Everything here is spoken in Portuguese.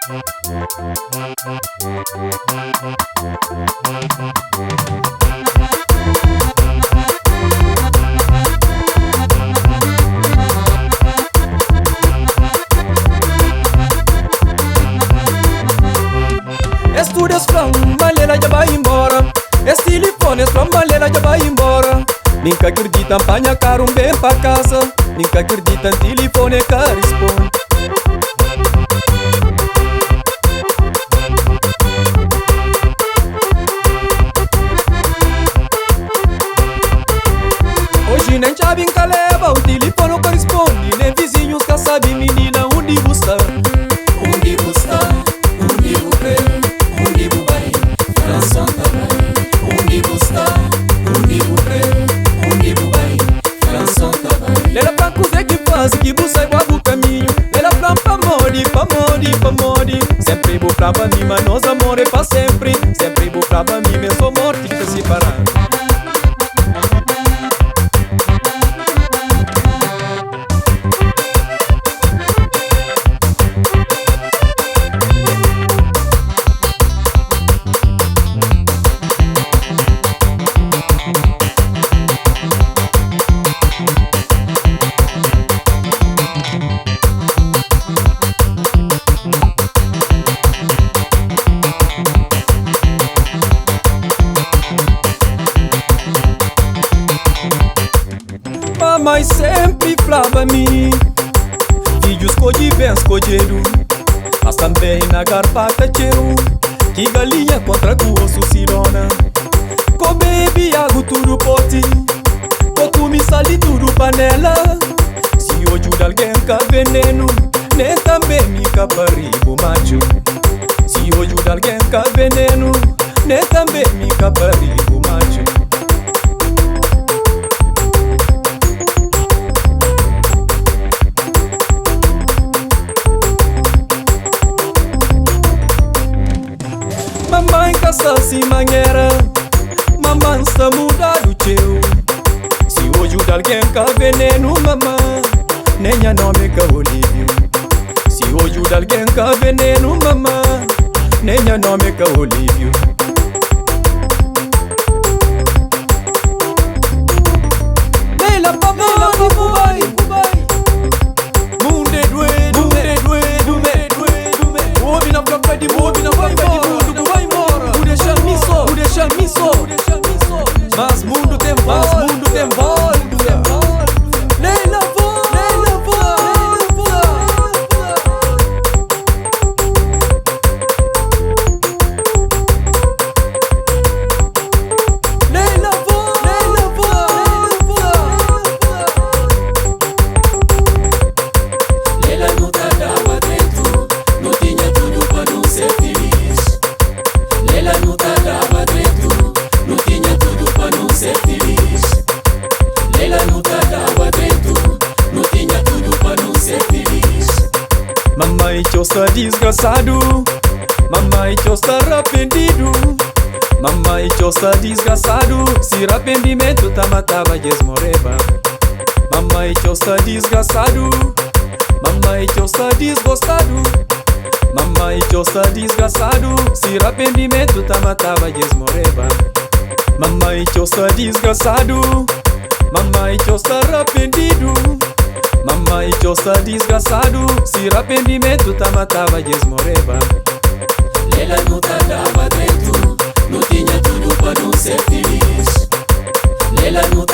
Estudos from Malela já vai embora. Telefones from Malela já vai embora. Nunca acredita, apanha caro bem pra casa. Nunca acredita, telefone que responde. Hoje nem chave em leva, o telefone não corresponde. Nem vizinhos que sabem, menina, onde você está? Onde você está? Onde você vem? Onde você vai? França também. Onde você está? Onde você vem? Onde você vai? França também. Ela pra cozer que faz, que você vai do caminho. Ela pra modi, pra modi, pra modi. Sempre vou pra mim, mas nós amor é pra sempre. Sempre vou pra mim, mas sou morte que tá separando. Mamãe sempre falava mim, filhos escolhe bem escolheram, mas também na garfata cheiro, que galinha contra gosto cirona. Com bebe água tudo pote, com comi sali tudo panela. Se hoje alguém com veneno, nem também me caparibo macho. Se hoje alguém com veneno, nem também me caparibo macho. Mamãe caça se mangueira, mamãe está mudado teu. Se hoje alguém com veneno, mamãe, nem a nome que Olívio. Se hoje alguém com veneno, mamãe, nem a nome que Olívio. Leila pa vai, munde doe, ouve na placa de mundo, vai embora. O deixa miso, mas mundo tem voz, Leila voa. Ela não tava dentro, não tinha tudo pra não ser feliz. Ela não tava dentro, não tinha tudo pra não ser feliz. Ela não tava dentro, não tinha tudo pra não ser feliz. Mamãe que está desgraçado, mamãe que está arrependido. Mamãe que está desgraçado, se arrependimento tá matava desmoreba. Mamãe que está desgraçado, mamãe que está desgostado. Mamãe que está desgraçado, se arrependimento tá matava desmoreba. Mamãe que está desgraçado, mamãe que está arrependido. Mamãe que está desgraçado, se arrependimento tá matava desmoreba. Ela não tava dentro, não tinha tudo pra não ser feliz. Ela não